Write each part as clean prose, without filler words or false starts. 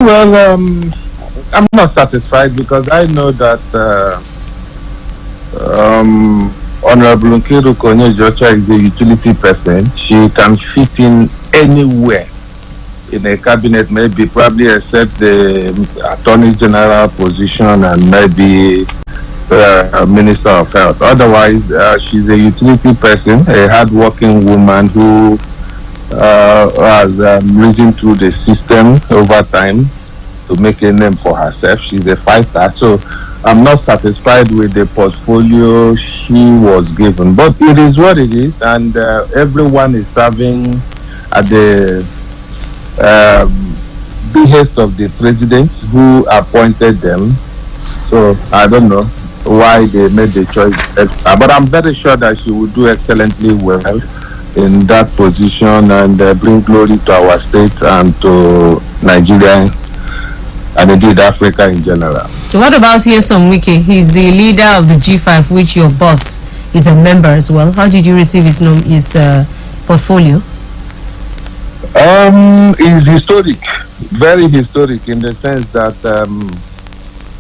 Well, I'm not satisfied because I know that Honorable Nkiru Konye-Ijeocha is a utility person. She can fit in anywhere in a cabinet, maybe probably except the Attorney General position and maybe Minister of Health. Otherwise, she's a utility person, a hard-working woman who has risen through the system over time to make a name for herself. She's a fighter. So I'm not satisfied with the portfolio she was given. But it is what it is, and everyone is serving at the behest of the president who appointed them. So I don't know why they made the choice. But I'm very sure that she will do excellently well in that position and bring glory to our state and to Nigeria and indeed Africa in general. So what about Nyesom Wike? He's the leader of the G5, which your boss is a member as well. How did you receive his portfolio? It's historic, very historic in the sense that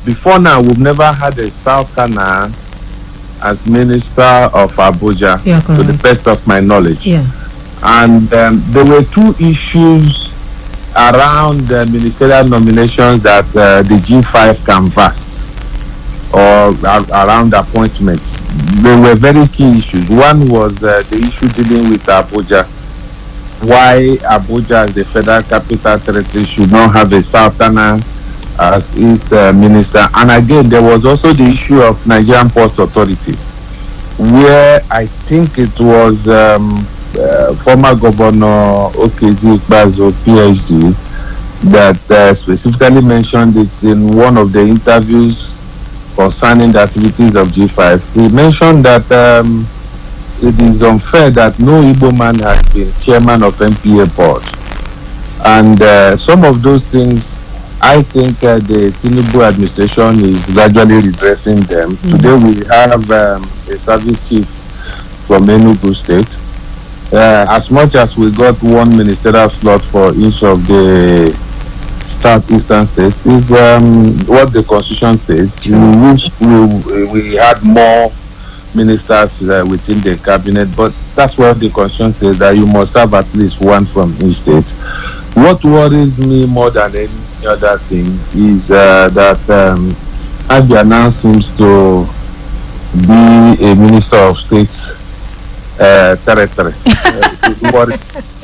before now we've never had a Southerner as Minister of Abuja, to the best of my knowledge. Yeah. And there were two issues around the ministerial nominations that the G5 canvassed, or around appointments. They were very key issues. One was the issue dealing with Abuja. Why Abuja as the federal capital territory should not have a Southerner as its minister. And again, there was also the issue of Nigerian Ports Authority, where I think it was former Governor Okezi Ikpeazu, PhD, that specifically mentioned it in one of the interviews concerning the activities of G5. He mentioned that it is unfair that no Igbo man has been chairman of MPA board. And some of those things, I think the Tinubu administration is gradually redressing them. Today we have a service chief from Enugu State. As much as we got one ministerial slot for each of the southeastern states, is what the constitution says. We wish we had more ministers within the cabinet, but that's what the constitution says, that you must have at least one from each state. What worries me more than any other thing is that Abia now seems to be a minister of state territory.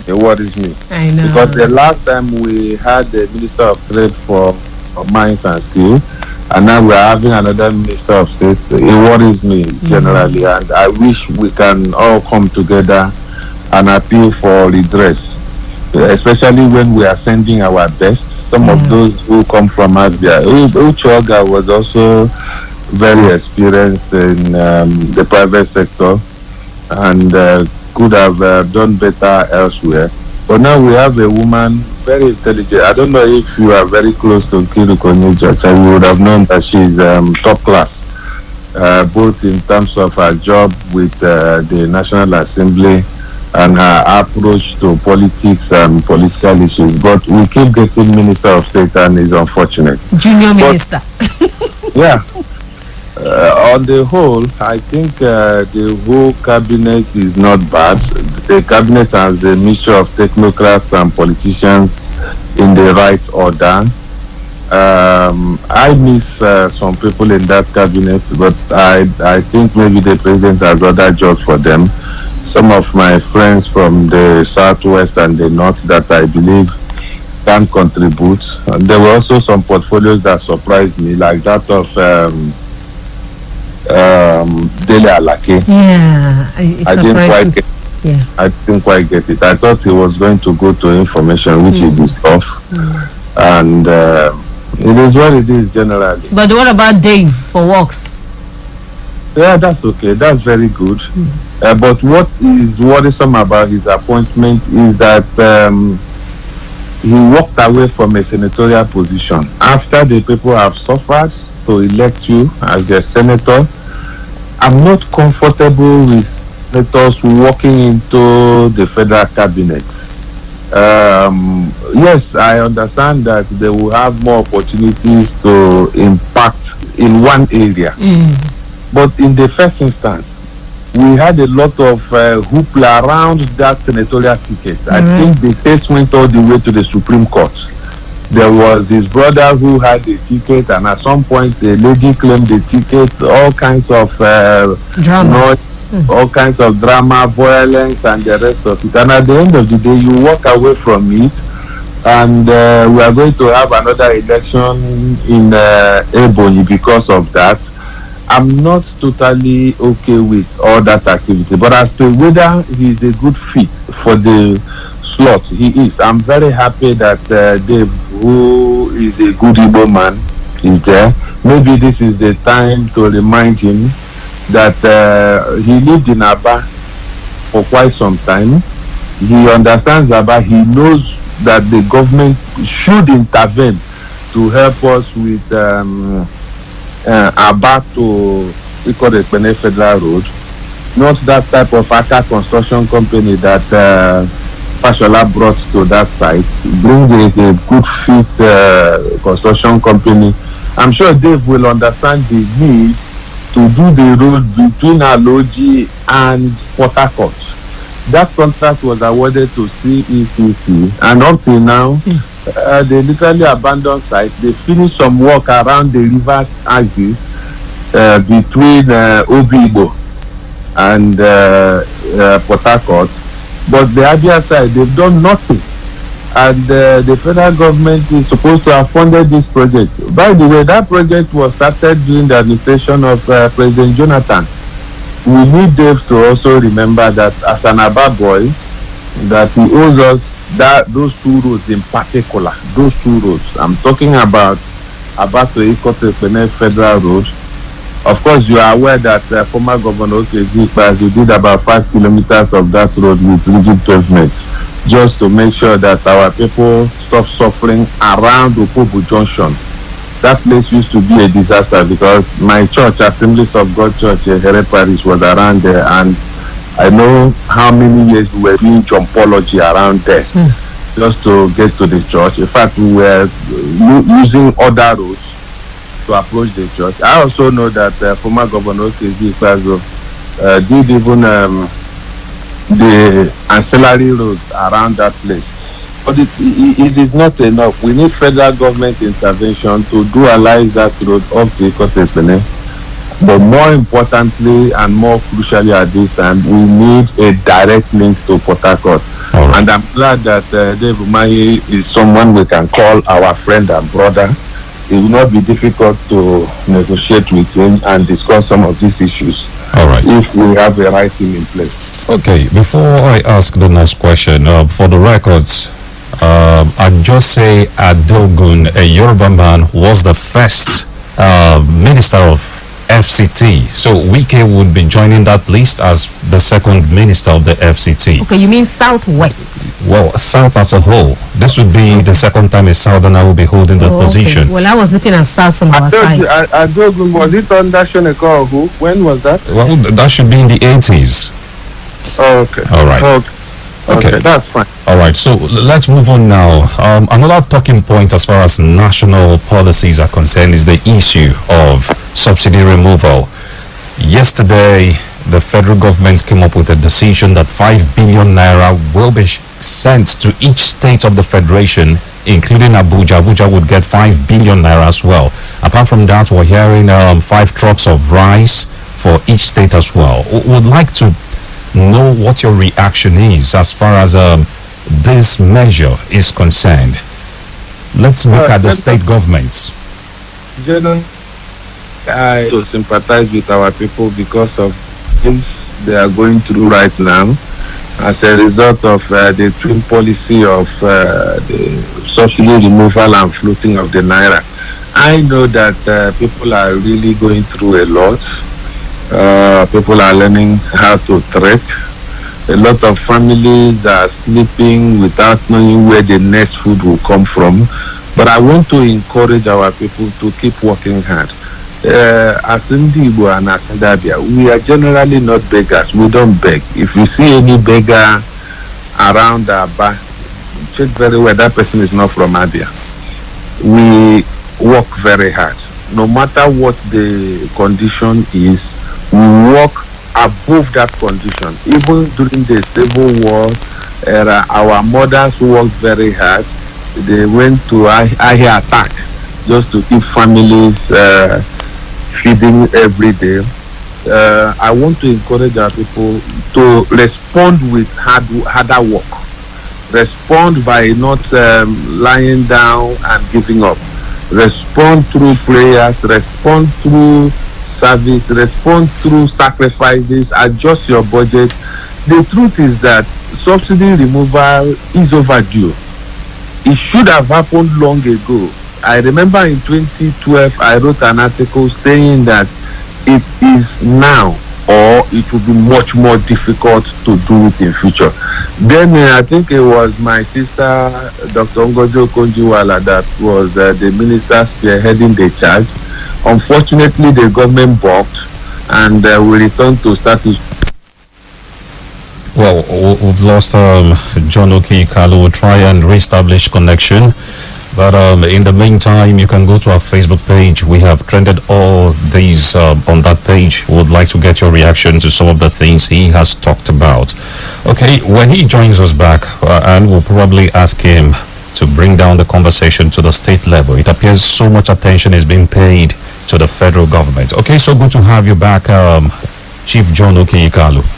It worries me. I know. Because the last time we had the Minister of Trade for Mines and Steel, and now we are having another Minister of State. It worries me generally, and I wish we can all come together and appeal for redress, especially when we are sending our best. Some of those who come from Abia. Uchoga was also very experienced in the private sector and could have done better elsewhere. But now we have a woman, very intelligent. I don't know if you are very close to Nkiru Konye-Ijeocha, you would have known that she's top class, both in terms of her job with the National Assembly and her approach to politics and political issues. But we keep getting Minister of State, and it's unfortunate. Junior Minister. Yeah. On the whole, I think the whole cabinet is not bad. The cabinet has a mixture of technocrats and politicians in the right order. I miss some people in that cabinet, but I think maybe the president has other jobs for them. Some of my friends from the southwest and the north that I believe can contribute. And there were also some portfolios that surprised me, like that of Dele Alake. Yeah, I didn't quite get it. I thought he was going to go to information, which is tough. And it is what it is generally. But what about Dave for works? Yeah, that's okay. That's very good. But what is worrisome about his appointment is that he walked away from a senatorial position after the people have suffered to elect you as their senator. I'm not comfortable with senators walking into the federal cabinet Yes, I understand that they will have more opportunities to impact in one area. But in the first instance, we had a lot of hoopla around that senatorial ticket. I think the case went all the way to the Supreme Court. There was his brother who had the ticket, and at some point the lady claimed the ticket, all kinds of Drama. all kinds of drama, violence, and the rest of it. And at the end of the day, you walk away from it, and we are going to have another election in Ebonyi because of that. I'm not totally okay with all that activity, but as to whether he's a good fit for the slot, he is. I'm very happy that Dave, who is a good Igbo man, is there. Maybe this is the time to remind him that he lived in Aba for quite some time. He understands Aba. He knows that the government should intervene to help us with Aba to Ikot-Ekpene Federal Road, not that type of Aka construction company that Fashola brought to that site. Bring a good fit construction company. I'm sure Dave will understand the need to do the road between Aloji and Port Harcourt. That contract was awarded to CECC, and up till now, they literally abandoned site. They finished some work around the river axis between Obigbo and Port Harcourt, but the Abia side, they've done nothing. And the federal government is supposed to have funded this project. By the way, that project was started during the administration of President Jonathan. We need Dave to also remember that as an Aba boy, that he owes us those two roads in particular. Those two roads. I'm talking about Aba to Ikot-Ekpene Federal Road. Of course, you are aware that former Governor Okezie did about 5 kilometers of that road with rigid pavement, just to make sure that our people stop suffering around Opobo Junction. That place used to be a disaster because my church, Assemblies of God Church, Here Parish, was around there, and I know how many years we were doing jumpology around there just to get to the church. In fact, we were using other roads to approach the church. I also know that former Governor Okezie did even the ancillary roads around that place. But it is not enough. We need federal government intervention to dualize that road up to Ikot-Ekpene. But more importantly and more crucially at this time, we need a direct link to Port Harcourt. Right. And I'm glad that Dave Umahi is someone we can call our friend and brother. It will not be difficult to negotiate with him and discuss some of these issues. All right. If we have the right team in place. Okay, before I ask the next question, for the records, I'd just say Adogun, a Yoruba man, was the first minister of FCT. So Wike would be joining that list as the second minister of the FCT. Okay, you mean Southwest? Well, South as a whole. This would be the second time a Southerner will be holding that position. Okay. Well, I was looking at South from our side. Adogun, was it under Shoneko or who? When was that? Well, that should be in the 80s. Oh, okay. All right. Okay, that's fine. All right, so let's move on now. Another talking point as far as national policies are concerned is the issue of subsidy removal. Yesterday, the federal government came up with a decision that 5 billion naira will be sent to each state of the federation, including Abuja. Abuja would get 5 billion naira as well. Apart from that, we're hearing 5 trucks of rice for each state as well. Would like to know what your reaction is as far as this measure is concerned. Let's look at the state governments. Generally, I to sympathize with our people because of things they are going through right now as a result of the twin policy of the subsidy removal and floating of the naira. I know that people are really going through a lot. People are learning how to trek. A lot of families are sleeping without knowing where the next food will come from. But I want to encourage our people to keep working hard. As Ndibo and as Abia, we are generally not beggars. We don't beg. If you see any beggar around Aba, check very well that person is not from Abia. We work very hard. No matter what the condition is, we work above that condition. Even during the Civil War era, our mothers worked very hard. They went to high attack just to keep families feeding every day. I want to encourage our people to respond with harder work. Respond by not lying down and giving up. Respond through prayers, respond through service, respond through sacrifices, adjust your budget. The truth is that subsidy removal is overdue. It should have happened long ago. I remember in 2012, I wrote an article saying that it is now or it will be much more difficult to do it in future. Then I think it was my sister, Dr. Ngozi Okonjo-Iweala, that was the minister spearheading the charge. Unfortunately, the government balked and we returned to status. Well, we've lost John Okeyikalu. We'll try and reestablish connection. But in the meantime, you can go to our Facebook page. We have trended all these on that page. We would like to get your reaction to some of the things he has talked about. Okay, when he joins us back, and we'll probably ask him to bring down the conversation to the state level. It appears so much attention is being paid to the federal government. Okay, so good to have you back, Chief John Okeyikalu.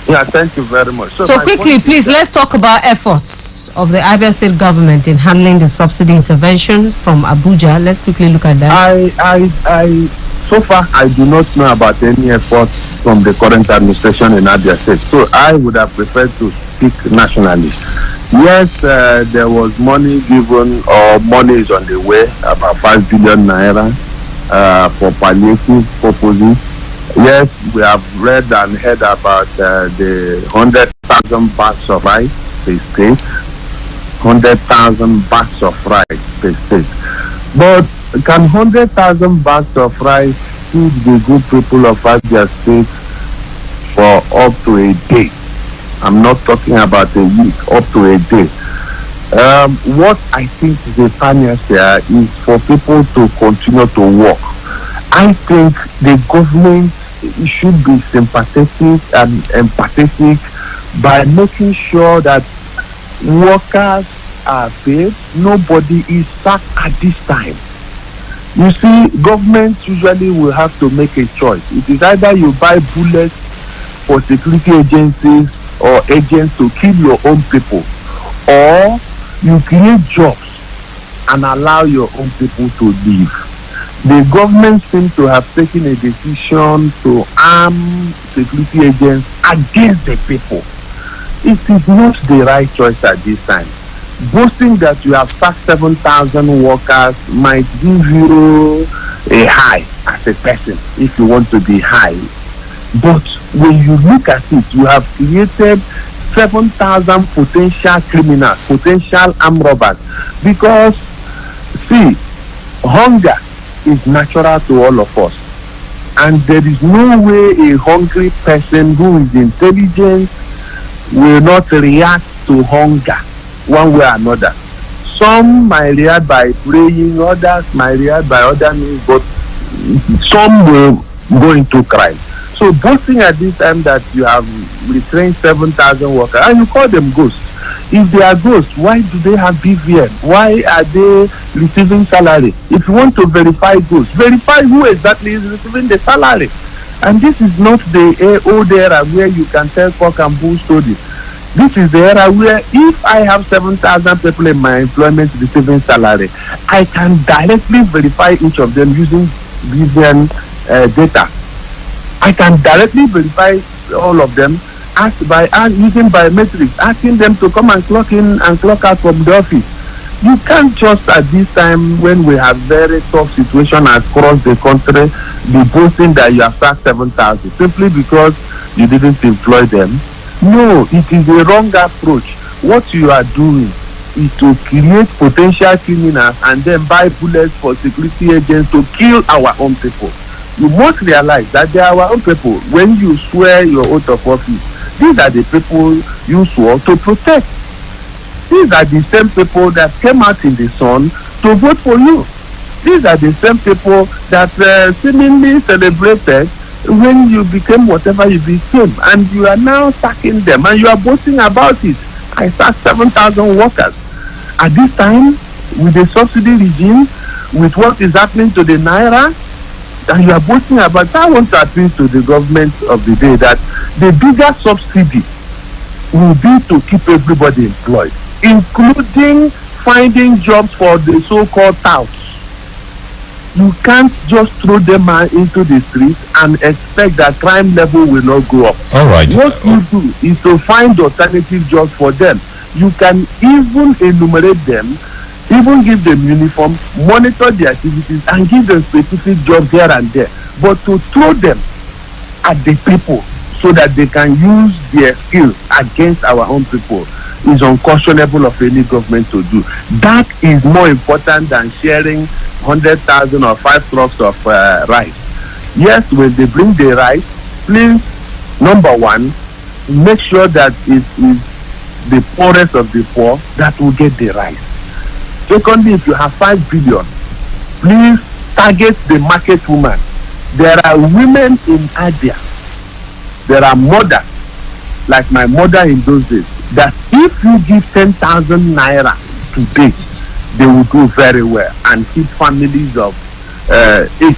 Yeah, thank you very much. So quickly, please, let's talk about efforts of the Abia State government in handling the subsidy intervention from Abuja. Let's quickly look at that. So far, I do not know about any efforts from the current administration in Abia State. So I would have preferred to speak nationally. Yes, there was money given, or money is on the way, about 5 billion naira for palliative purposes. Yes, we have read and heard about the 100,000 bags of rice per state, 100,000 bags of rice per state. But can 100,000 bags of rice feed the good people of Abia State for up to a day? I'm not talking about a week, up to a day. What I think is a panacea is for people to continue to work. I think the government should be sympathetic and empathetic by making sure that workers are paid. Nobody is sacked at this time. You see, governments usually will have to make a choice. It is either you buy bullets for security agencies or agents to kill your own people, or you create jobs and allow your own people to live. The government seems to have taken a decision to arm security agents against the people. It is not the right choice at this time. Boasting that you have sacked 7,000 workers might give you a high as a person if you want to be high. But when you look at it, you have created 7,000 potential criminals, potential armed robbers. Because, see, hunger is natural to all of us. And there is no way a hungry person who is intelligent will not react to hunger one way or another. Some might react by praying, others might react by other means, but some will go into crime. So boasting at this time that you have retrained 7,000 workers, and you call them ghosts. If they are ghosts, why do they have BVN? Why are they receiving salary? If you want to verify ghosts, verify who exactly is receiving the salary. And this is not the old era where you can tell cock and bull stories. This is the era where if I have 7,000 people in my employment receiving salary, I can directly verify each of them using BVN data. I can directly verify all of them using biometrics, asking them to come and clock in and clock out from the office. You can't just at this time, when we have very tough situation across the country, be boasting that you have sacked 7,000 simply because you didn't employ them. No, it is a wrong approach. What you are doing is to create potential criminals and then buy bullets for security agents to kill our own people. You must realize that they are our own people. When you swear your oath of office, these are the people you swore to protect. these are the same people that came out in the sun to vote for you. These are the same people that seemingly celebrated when you became whatever you became, and you are now sacking them, and you are boasting about it. I sacked 7,000 workers. At this time, with the subsidy regime, with what is happening to the naira, and you are boasting about it, I want to appeal to the government of the day that the bigger subsidy will be to keep everybody employed, including finding jobs for the so-called touts. You can't just throw them into the streets and expect that crime level will not go up. All right. What you do is to find alternative jobs for them. You can even enumerate them, even give them uniform, monitor their activities, and give them specific jobs here and there. But to throw them at the people so that they can use their skills against our own people is unconscionable of any government to do. That is more important than sharing 100,000 or 5 trucks of rice. Yes, when they bring the rice, please, number one, make sure that it is the poorest of the poor that will get the rice. Secondly, if you have 5 billion, please target the market woman. There are women in Abia, there are mothers, like my mother in those days, that if you give 10,000 naira today, they will do very well and keep families of 8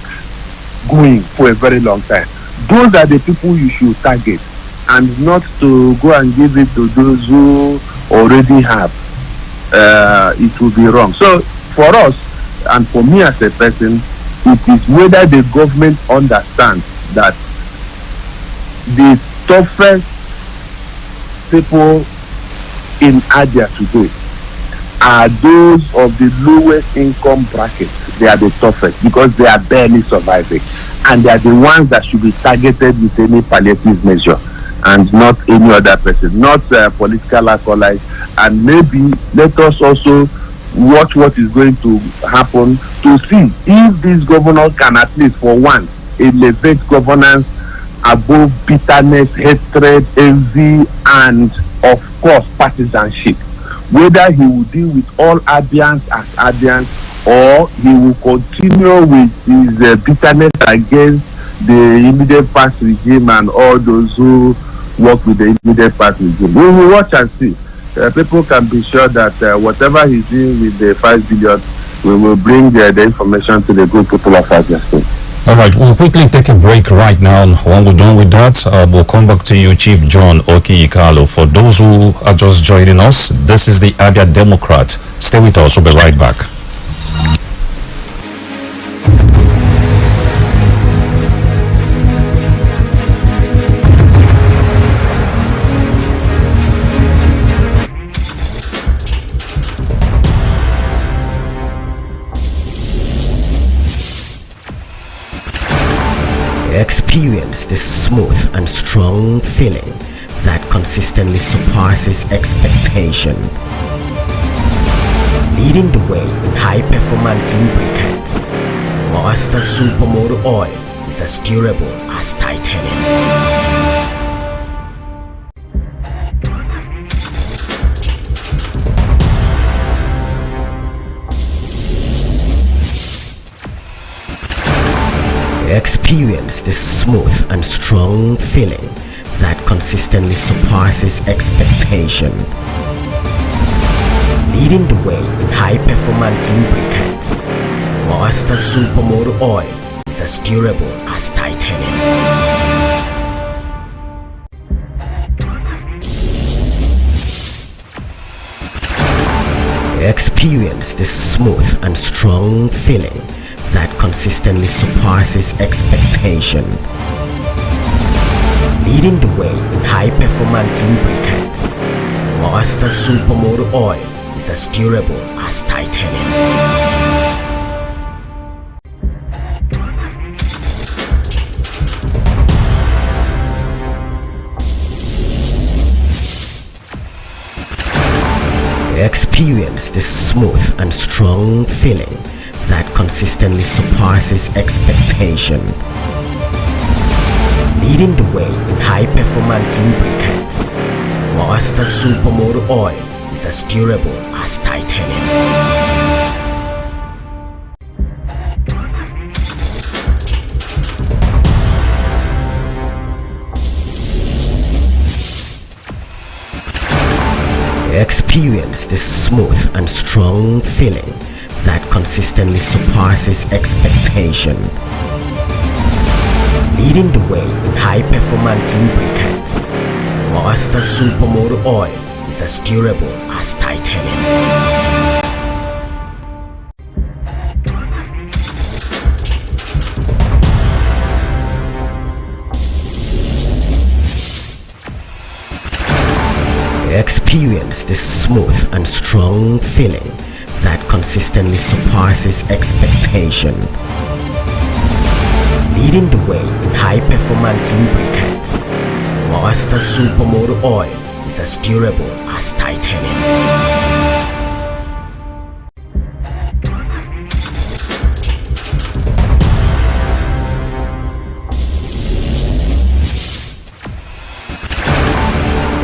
going for a very long time. Those are the people you should target, and not to go and give it to those who already have. It will be wrong. So for us, and for me as a person, it is whether the government understands that the toughest people in Abia today are those of the lowest income bracket. They are the toughest because they are barely surviving, and they are the ones that should be targeted with any palliative measure, and not any other person, not political acolytes. And maybe let us also watch what is going to happen to see if this governor can at least for once elevate governance above bitterness, hatred, envy, and of course partisanship. Whether he will deal with all Abians as Abians, or he will continue with his bitterness against the immediate past regime and all those who work with the immediate past regime. We will watch and see. People can be sure that whatever he's doing with the 5 billion, we will bring the information to the good people of Abia State. All right, we'll quickly take a break right now. When we're done with that, we'll come back to you, Chief John Okiyikalo. For those who are just joining us, this is the Abia Democrats. Stay with us. We'll be right back. Experience the smooth and strong feeling that consistently surpasses expectation. Leading the way in high-performance lubricants, Master Supermoto Oil is as durable as titanium. Experience the smooth and strong feeling that consistently surpasses expectation. Leading the way in high-performance lubricants, Master Supermoto Oil is as durable as titanium. Experience the smooth and strong feeling that consistently surpasses expectation. Leading the way in high-performance lubricants, Master Supermoto Oil is as durable as titanium. Experience the smooth and strong feeling that consistently surpasses expectation. Leading the way in high-performance lubricants, Master Supermoto Oil is is as durable as titanium. Experience the smooth and strong feeling that consistently surpasses expectation. Leading the way in high-performance lubricants, Monster Supermoto Oil is as durable as titanium. Experience the smooth and strong feeling that consistently surpasses expectation. Leading the way in high-performance lubricants, Monster Supermoto Oil is as durable as titanium.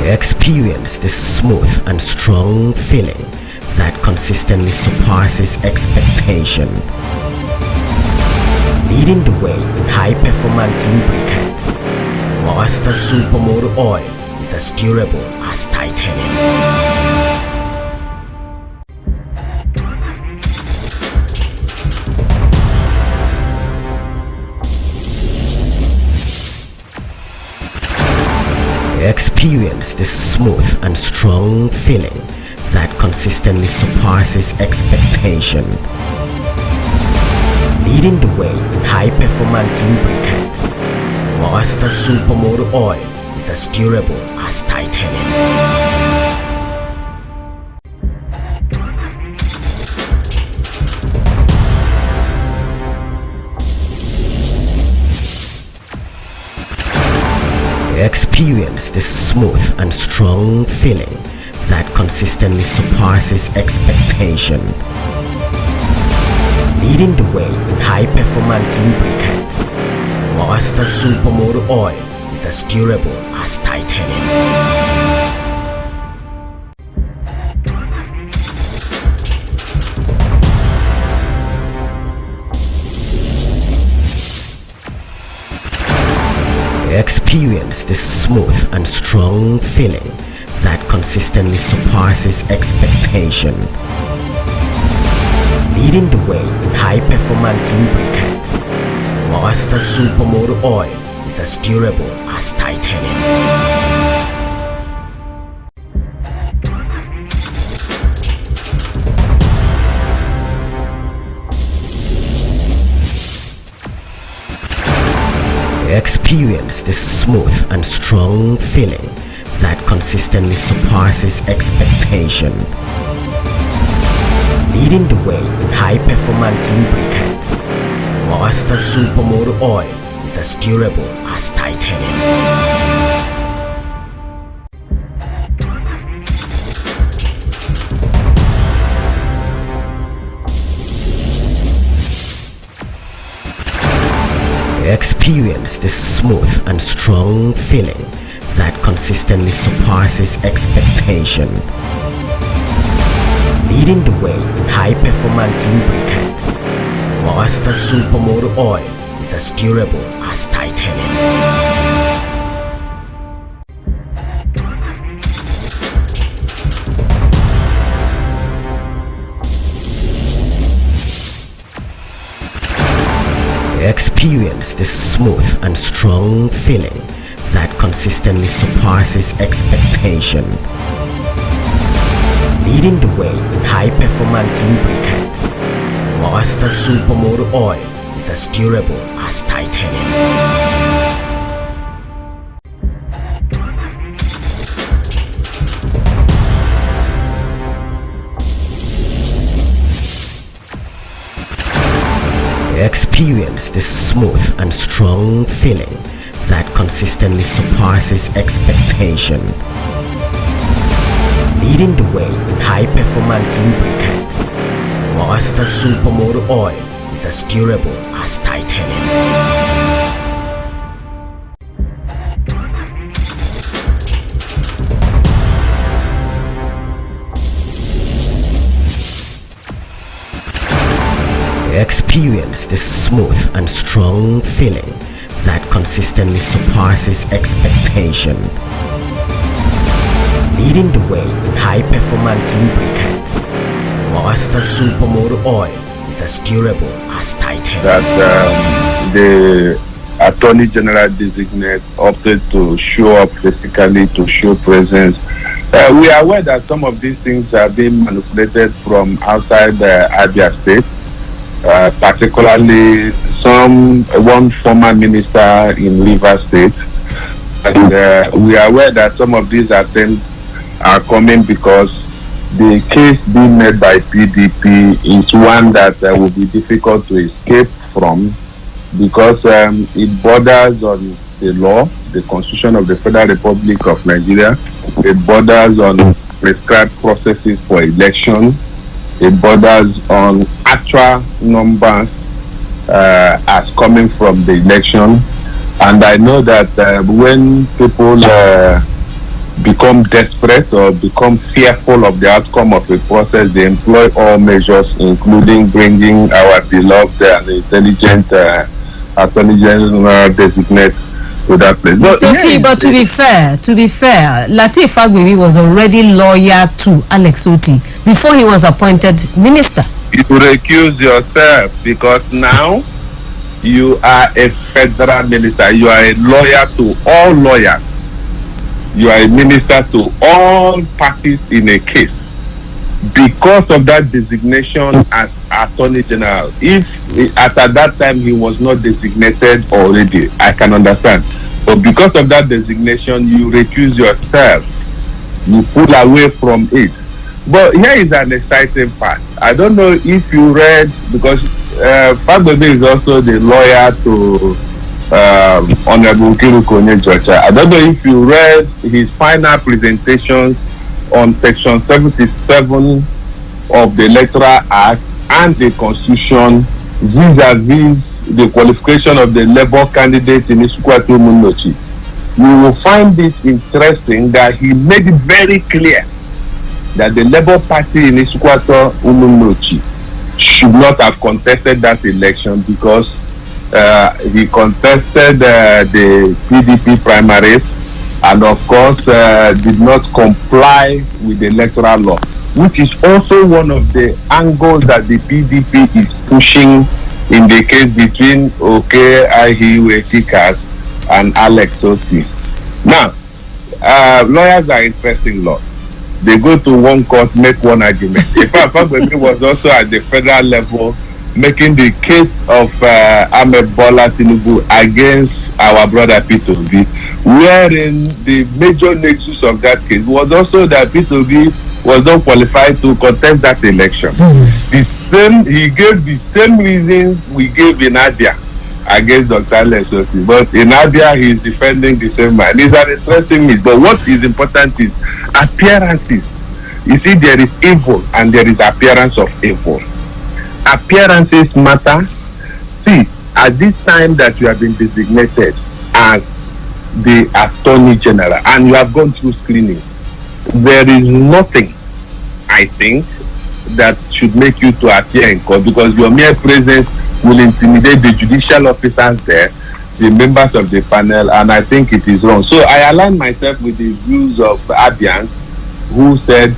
Experience the smooth and strong feeling that consistently surpasses expectation. Leading the way in high-performance lubricants, Monster Supermoto Oil is as durable as titanium. Experience the smooth and strong feeling that consistently surpasses expectation. Leading the way in high-performance lubricants, Monster Supermoto Oil is as durable as titanium. Experience the smooth and strong feeling that consistently surpasses expectation. Leading the way in high-performance lubricants, Monster Supermoto Oil is as durable as titanium. Experience the smooth and strong feeling that consistently surpasses expectation. Leading the way in high-performance lubricants, Monster Supermoto Oil is as durable as titanium. Experience the smooth and strong feeling that consistently surpasses expectation. Leading the way in high-performance lubricants, Monster Supermoto Oil is as durable as titanium. Experience the smooth and strong feeling that consistently surpasses expectation. Leading the way in high-performance lubricants, Monster Supermoto Oil is as durable as titanium. Experience the smooth and strong feeling that consistently surpasses expectation. Leading the way in high-performance lubricants, Monster Supermoto Oil is as durable as titanium. Experience the smooth and strong feeling that consistently surpasses expectation. Leading the way in high-performance lubricants, Monster Supermoto Oil is as durable as titanium. experience this smooth and strong feeling that consistently surpasses expectation. Leading the way in high-performance lubricants, Master Supermoto Oil is as durable as titanium. That the Attorney General designate opted to show up physically, to show presence. We are aware that some of these things are being manipulated from outside the Abia State, particularly one former minister in Rivers State. And we are aware that some of these attempts are coming because the case being made by PDP is one that will be difficult to escape from, because it borders on the law, the Constitution of the Federal Republic of Nigeria. It borders on prescribed processes for election. It borders on actual numbers as coming from the election. And I know that when people become desperate or become fearful of the outcome of a process, they employ all measures, including bringing our beloved and intelligent Attorney General designate to that place. But to be fair, Lateef Fagbemi was already lawyer to Alex Otti before he was appointed minister. You recuse yourself because now you are a federal minister. You are a lawyer to all lawyers. You are a minister to all parties in a case. Because of that designation as Attorney General, if at that time he was not designated already, I can understand. But because of that designation, you recuse yourself. You pull away from it. But here is an exciting part. I don't know if you read, because Fagbemi is also the lawyer to Honorable Kirukonye Georgia. I don't know if you read his final presentation on Section 77 of the Electoral Act and the Constitution vis-a-vis the qualification of the Labour candidate in Isukwato Umunochi. You will find it interesting that he made it very clear that the Labour Party in Isukwato Umunochi should not have contested that election because he contested the PDP primaries and of course did not comply with the electoral law, which is also one of the angles that the PDP is pushing in the case between Ahiwe Tikas and Alex Otti. Now, lawyers are interesting laws. They go to one court, make one argument. In fact, Fagbemi was also at the federal level making the case of Ahmed Bola Tinubu against our brother Peter Obi, wherein the major nexus of that case was also that Peter Obi was not qualified to contest that election. He gave the same reasons we gave in Abia against Dr. Alex Otti, but in Abia he is defending the same man. It's an interesting myth, but what is important is appearances. You see, there is evil and there is appearance of evil. Appearances matter. See, at this time that you have been designated as the Attorney General and you have gone through screening, there is nothing, I think, that should make you to appear in court, because your mere presence will intimidate the judicial officers there, the members of the panel, and I think it is wrong. So I align myself with the views of Abians who said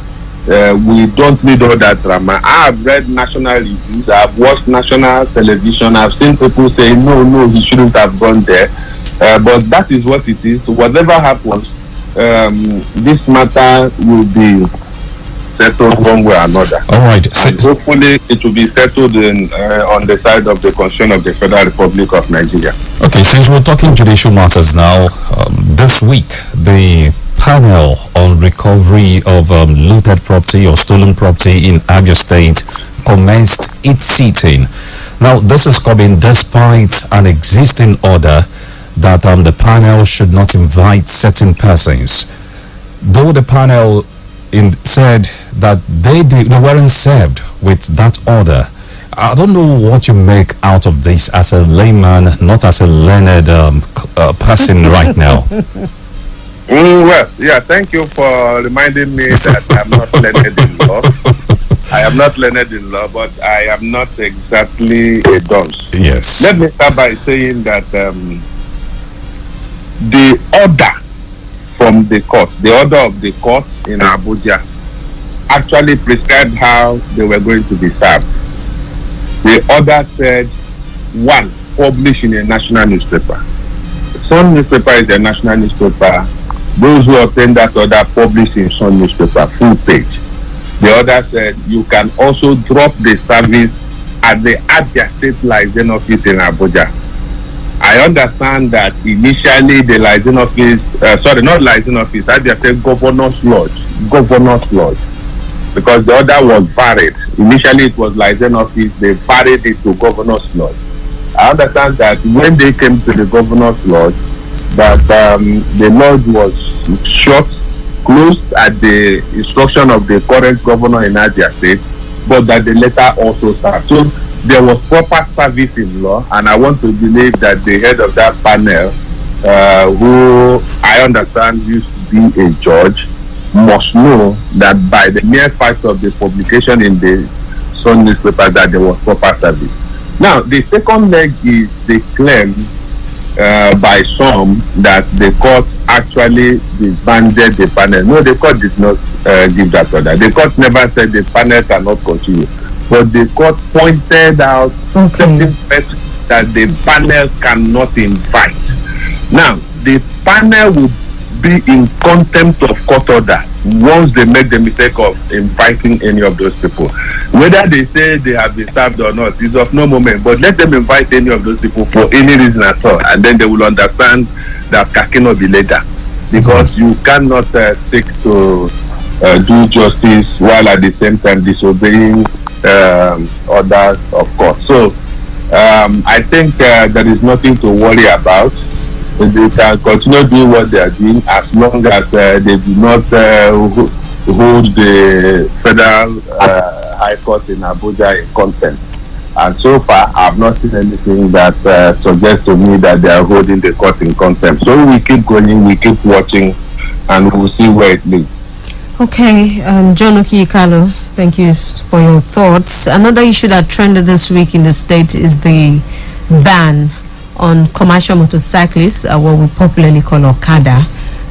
we don't need all that drama. I have read national reviews, I have watched national television, I've seen people say no, he shouldn't have gone there, but that is what it is. So whatever happens, this matter will be settled one way or another. All right. And hopefully it will be settled on the side of the Constitution of the Federal Republic of Nigeria. Okay, since we're talking judicial matters now, this week the panel on recovery of looted property or stolen property in Abia State commenced its sitting. Now, this is coming despite an existing order that the panel should not invite certain persons. Though the panel said that they weren't served with that order. I don't know what you make out of this as a layman, not as a learned person right now. Well, yeah, thank you for reminding me that I'm not learned in law. I am not learned in law, but I am not exactly a dunce. Yes. Let me start by saying that the order from the court, the order of the court in Abuja, actually prescribed how they were going to be served. The order said, one, publish in a national newspaper. Sun newspaper is a national newspaper. Those who obtain that order publish in Sun newspaper, full page. The order said you can also drop the service at the Abia State Liaison Office in Abuja. I understand that initially the liaison office, not liaison office, Abia State Governor's Lodge, because the order was varied. Initially it was liaison office, they varied it to Governor's Lodge. I understand that when they came to the Governor's Lodge, that the lodge was shut, closed at the instruction of the current governor in Abia State, but that the letter also served. So there was proper service in law, and I want to believe that the head of that panel, who I understand used to be a judge, must know that by the mere fact of the publication in the Sun newspaper that there was proper service. Now, the second leg is the claim by some that the court actually disbanded the panel. No, the court did not give that order. The court never said the panel cannot continue. But the court pointed out certain persons that the panel cannot invite. Now, the panel will be in contempt of court order once they make the mistake of inviting any of those people. Whether they say they have been served or not is of no moment, but let them invite any of those people for any reason at all, and then they will understand that cannot be later, because you cannot seek to do justice while at the same time disobeying orders of court. So I think there is nothing to worry about. They can continue doing what they are doing as long as they do not hold the federal high court in Abuja in contempt. And so far, I have not seen anything that suggests to me that they are holding the court in contempt. So we keep going, we keep watching, and we'll see where it leads. Okay, John Okiyikalo, thank you for your thoughts. Another issue that trended this week in the state is the ban on commercial motorcyclists, what we popularly call Okada.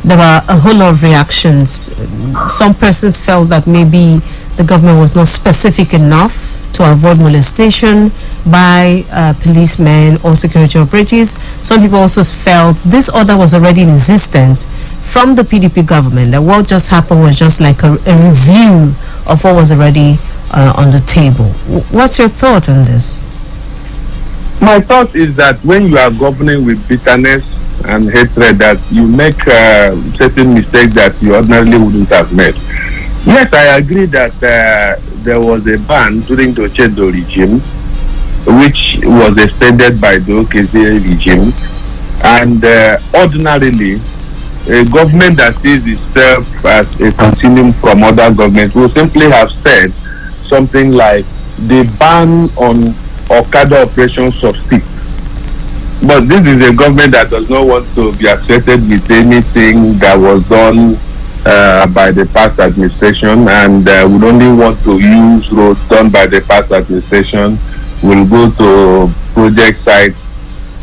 There were a whole lot of reactions. Some persons felt that maybe the government was not specific enough to avoid molestation by policemen or security operatives. Some people also felt this order was already in existence from the PDP government, that what just happened was just like a review of what was already on the table. What's your thought on this? My thought is that when you are governing with bitterness and hatred, that you make certain mistakes that you ordinarily wouldn't have made. Yes, I agree that there was a ban during the Ochedo regime, which was extended by the OKZ regime, and ordinarily, a government that sees itself as a continuum from other governments will simply have said something like the ban on Okada operations subsist. But this is a government that does not want to be associated with anything that was done by the past administration, and would only want to use roads done by the past administration, will go to project sites,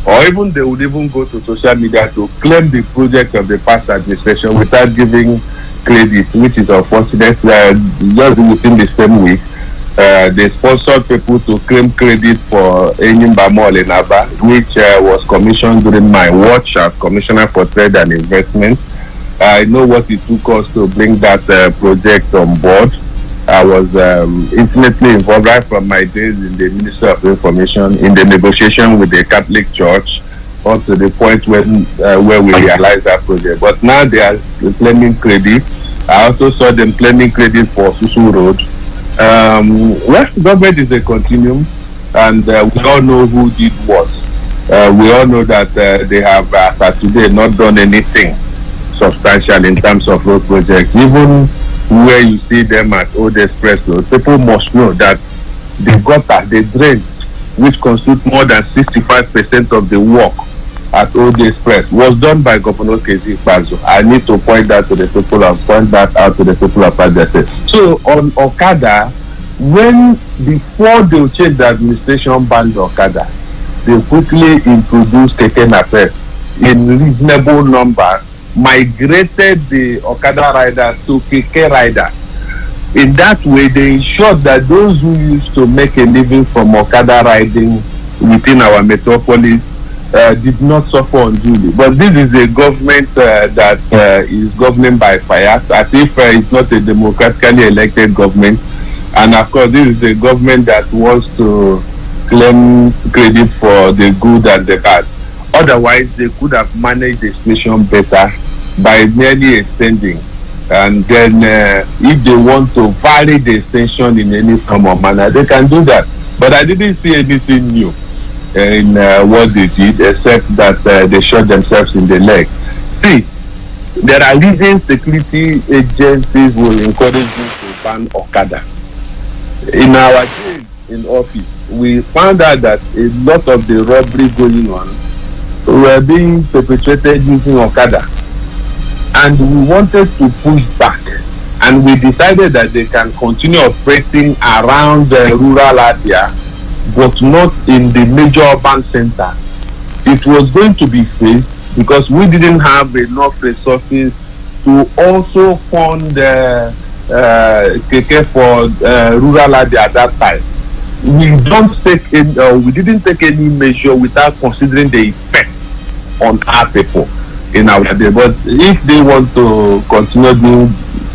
or even they would even go to social media to claim the project of the past administration without giving credit, which is unfortunate. Just within the same week, they sponsored people to claim credit for Enyimba Mall in Aba, which was commissioned during my watch as Commissioner for Trade and Investment. I know what it took us to bring that project on board. I was intimately involved right from my days in the Ministry of Information in the negotiation with the Catholic Church, up to the point when where we realized that project. But now they are claiming credit. I also saw them claiming credit for Susu Road. West government is a continuum, and we all know who did what. We all know that they have, as today, not done anything substantial in terms of road projects. Even where you see them at Old Express Road, people must know that the gutter, the drain, which constitute more than 65% of the work at Old Express, was done by Governor Kezi Bazo. I need to point that to the people and point that out to the people of Abia. So on Okada, when before they change the administration banned Okada, they quickly introduced Keke Napep in reasonable number, migrated the Okada riders to Keke riders. In that way, they ensured that those who used to make a living from Okada riding within our metropolis did not suffer unduly. But this is a government that is governing by fire, as if it's not a democratically elected government. And of course, this is a government that wants to claim credit for the good and the bad. Otherwise, they could have managed the situation better by merely extending. And then if they want to vary the extension in any form or manner, they can do that. But I didn't see anything new in what they did, except that they shot themselves in the leg. See, there are reasons security agencies will encourage you to ban Okada. In our days in office, we found out that a lot of the robbery going on were being perpetrated using Okada. And we wanted to push back. And we decided that they can continue operating around the rural area, but not in the major urban center. It was going to be faced because we didn't have enough resources to also fund Keke for rural area at that time. We didn't take any measure without considering the effect on our people in our day. But if they want to continue doing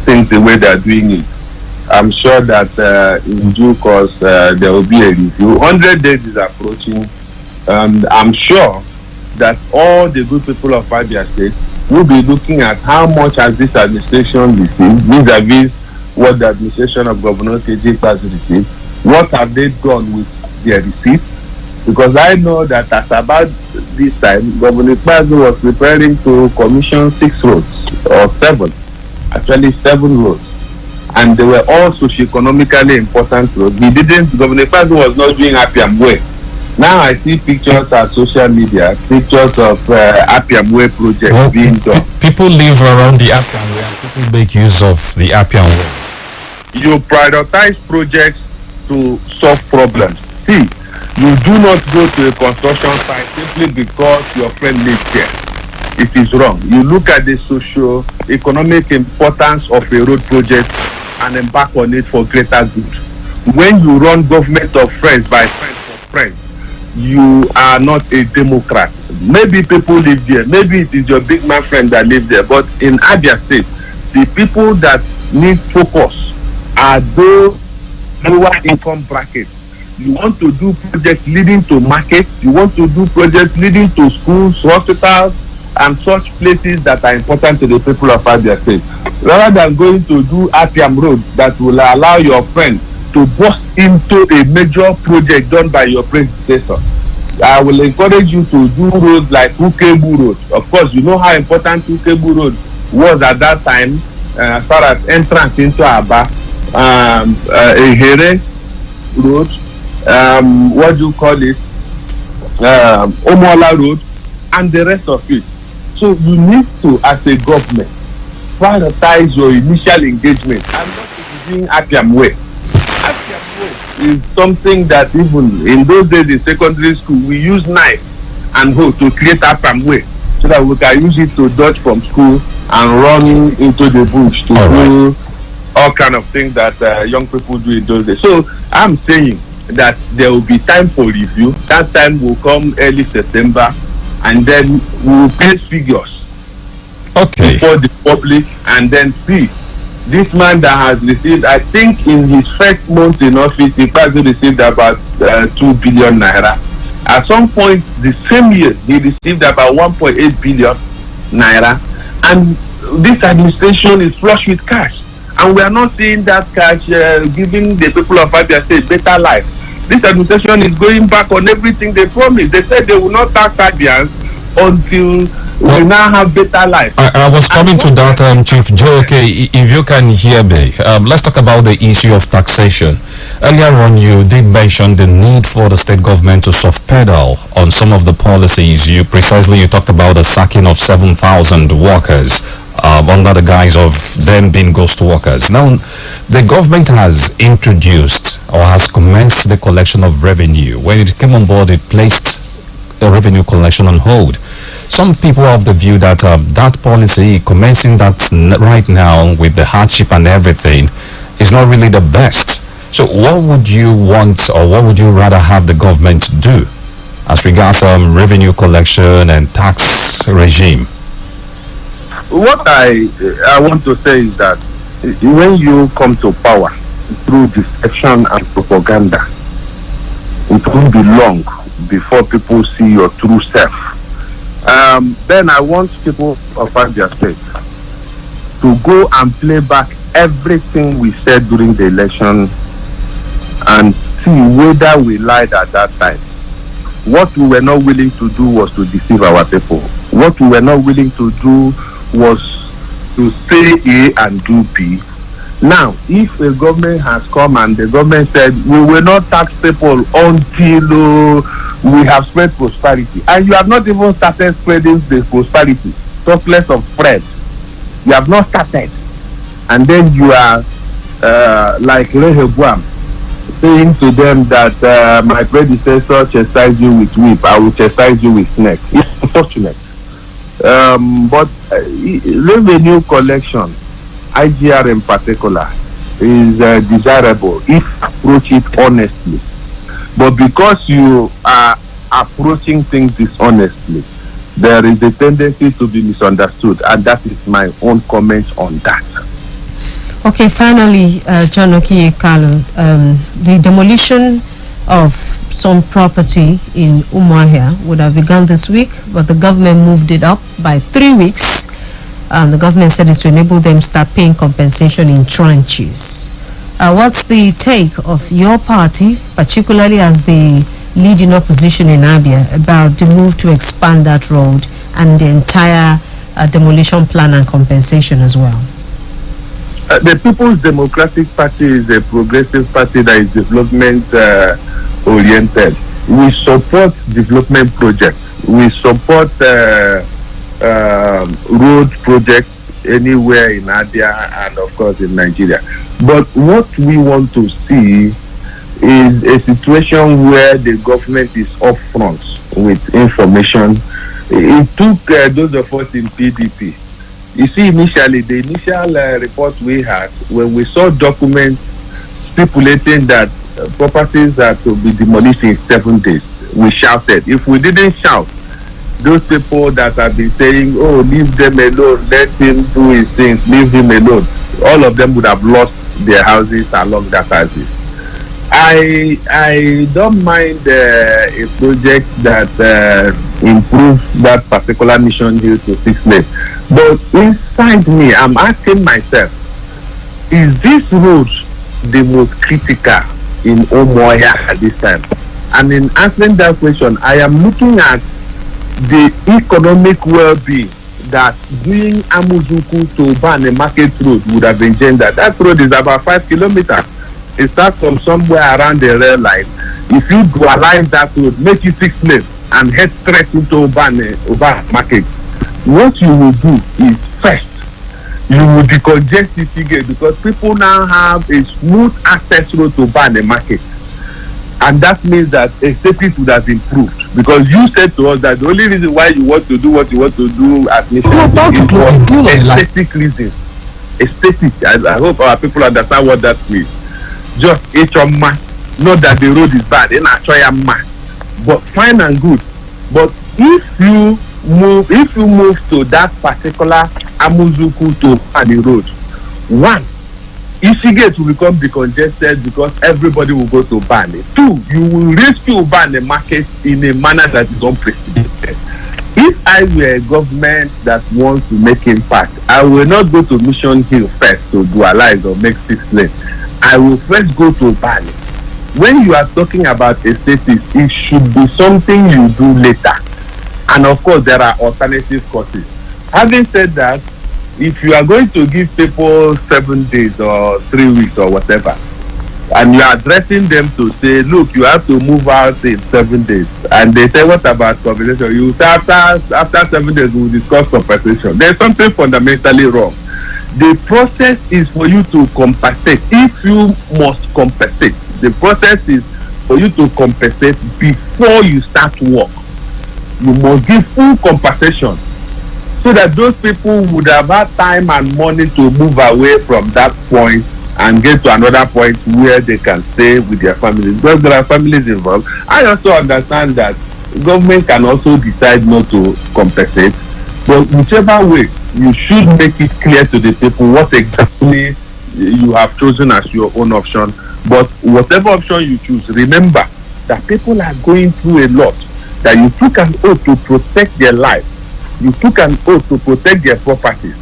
things the way they're doing it, I'm sure that in due course there will be a review. 100 days is approaching, and I'm sure that all the good people of Abia State will be looking at how much has this administration received vis-a-vis what the administration of Governor KJ has received. What have they done with their receipts? Because I know that at about this time, Governor Kpazu was preparing to commission 6 roads, or 7, actually 7 roads. And they were all socio-economically important roads. Governor Kpazu was not doing Appiam Way. Now I see pictures on social media, pictures of Appiam Way projects being done. People live around the Appiam Way and people make use of the Appiam Way. You prioritize projects to solve problems. See, you do not go to a construction site simply because your friend lives there. It is wrong. You look at the socio-economic importance of a road project and embark on it for greater good. When you run government of friends by friends for friends, you are not a Democrat. Maybe people live there. Maybe it is your big man friend that lives there. But in Abia State, the people that need focus are those lower income brackets. You want to do projects leading to markets. You want to do projects leading to schools, hospitals, and such places that are important to the people of Abia State. Rather than going to do Appiam Road that will allow your friend to bust into a major project done by your predecessor, I will encourage you to do roads like Ukebu Road. Of course, you know how important Ukebu Road was at that time as far as entrance into Aba. Ehere Road, what do you call it? Omola Road, and the rest of it. So you need to, as a government, prioritize your initial engagement and not to be doing Appiam Way. Appiam Way is something that even in those days in secondary school, we use knife and hoe to create Appiam Way so that we can use it to dodge from school and run into the bush to do all kind of things that young people do in those days. So I'm saying that there will be time for review. That time will come early September, and then we will place figures before the public, and then see this man that has received, I think in his first month in office, he probably received about 2 billion naira. At some point the same year, he received about 1.8 billion naira, and this administration is flush with cash. And we are not seeing that cash giving the people of Abia State better life. This administration is going back on everything they promised. They said they will not tax Abians until we now have better life. I was coming to that, Chief Joe. Okay, if you can hear me, let's talk about the issue of taxation. Earlier on, you did mention the need for the state government to soft pedal on some of the policies. You talked about the sacking of 7,000 workers under the guise of them being ghost workers. Now, the government has introduced or has commenced the collection of revenue. When it came on board, it placed the revenue collection on hold. Some people have the view that that policy, commencing that right now with the hardship and everything, is not really the best. So what would you want, or what would you rather have the government do as regards revenue collection and tax regime? What I want to say is that when you come to power through deception and propaganda, it won't be long before people see your true self. Then I want people of Abia State to go and play back everything we said during the election and see whether we lied at that time. What we were not willing to do was to deceive our people. What we were not willing to do was to say A and do B. Now, if a government has come and the government said, we will not tax people until we have spread prosperity, and you have not even started spreading the prosperity, talk less of spread. You have not started. And then you are like Rehoboam, saying to them that my predecessor chastised you with whip, I will chastise you with snake. It's unfortunate. But revenue collection, IGR in particular, is desirable if approach it honestly. But because you are approaching things dishonestly, there is a tendency to be misunderstood, and that is my own comment on that. Okay, finally, John Okiyekalu, the demolition of some property in Umuahia would have begun this week, but the government moved it up by 3 weeks. The government said it's to enable them to start paying compensation in tranches. What's the take of your party, particularly as the leading opposition in Abia, about the move to expand that road and the entire demolition plan and compensation as well? The People's Democratic Party is a progressive party that is development oriented. We support development projects. We support road projects anywhere in Abia and of course in Nigeria. But what we want to see is a situation where the government is upfront with information. It took those of us in PDP. You see, initially, the initial report we had, when we saw documents stipulating that properties are to be demolished in 7 days, we shouted. If we didn't shout, those people that have been saying, oh, leave them alone, let him do his things, leave him alone, all of them would have lost their houses along that axis. I don't mind a project that improves that particular mission hill to 6 lanes. But inside me, I'm asking myself, is this road the most critical in Umuahia at this time? And in answering that question, I am looking at the economic well-being that doing Amuzuku to Bane Market Road would have engendered. That road is about 5 kilometers. It starts from somewhere around the rail line. If you dualize that road, make it 6 lanes and head straight into Bane Market, what you will do is first, you will decongest Itige because people now have a smooth access road to Bane Market. And that means that aesthetics would have improved. Because you said to us that the only reason why you want to do what you want to do at Mission is for aesthetic reasons. Aesthetic. I hope our people understand what that means. Just HMA. Not that the road is bad. But fine and good. But if you move to that particular Amuzuku to Bani Road, one, Ishigate will become decongested because everybody will go to Bani. Two, you will rescue Bani market in a manner that is unprecedented. If I were a government that wants to make impact, I will not go to Mission Hill first to dualize or make 6 lanes. I will first go to Bani. When you are talking about aesthetics, it should be something you do later. And of course, there are alternative courses. Having said that, if you are going to give people 7 days or 3 weeks or whatever, and you are addressing them to say, look, you have to move out in 7 days. And they say, what about compensation? You say, after 7 days, we'll discuss compensation. There's something fundamentally wrong. The process is for you to compensate. If you must compensate, the process is for you to compensate before you start work. You must give full compensation so that those people would have had time and money to move away from that point and get to another point where they can stay with their families. Because there are families involved. I also understand that government can also decide not to compensate, but whichever way, you should make it clear to the people what exactly you have chosen as your own option. But whatever option you choose, remember that people are going through a lot, that you took an oath to protect their life. You took an oath to protect their properties.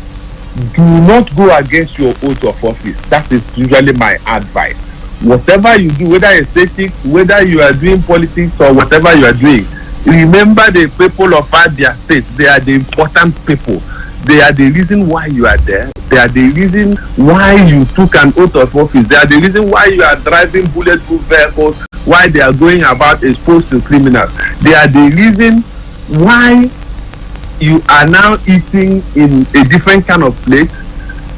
Do not go against your oath of office. That is usually my advice. Whatever you do, whether aesthetic, whether you are doing politics or whatever you are doing, remember the people of Abia State. They are the important people. They are the reason why you are there. They are the reason why you took an oath of office. They are the reason why you are driving bulletproof vehicles, why they are going about exposed to criminals. They are the reason why you are now eating in a different kind of plate.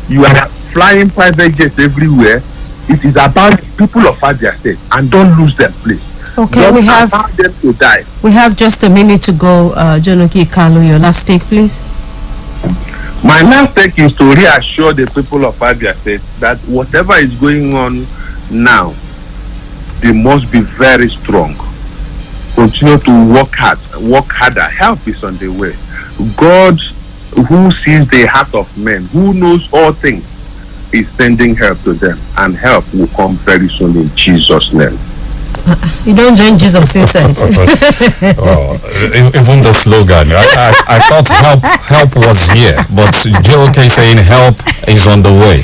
You are flying private jets everywhere. It is about the people of Abia State, and don't lose them, please. Okay, don't we have allow them to die. We have just a minute to go. Jonoki Kalu, your last take, please. My last take is to reassure the people of Abia State that whatever is going on now, they must be very strong. Continue to work hard, work harder. Help is on the way. God, who sees the heart of men, who knows all things, is sending help to them, and help will come very soon in Jesus' name. You don't join Jesus inside. Even the slogan. I thought help was here, but JOK saying help is on the way.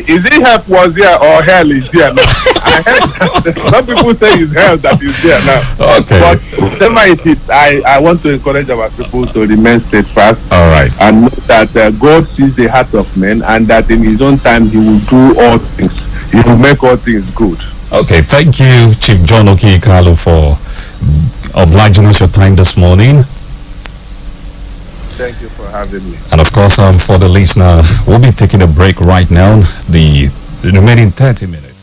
Is it help was here or hell is here now? I heard that some people say it's hell that is here now. Okay. But whatever it is, I want to encourage our people to remain steadfast. All right. And know that God sees the heart of men, and that in His own time He will do all things. He will make all things good. Okay, thank you, Chief John Okikalu, for obliging us your time this morning. Thank you for having me. And of course, for the listener, we'll be taking a break right now, the remaining 30 minutes.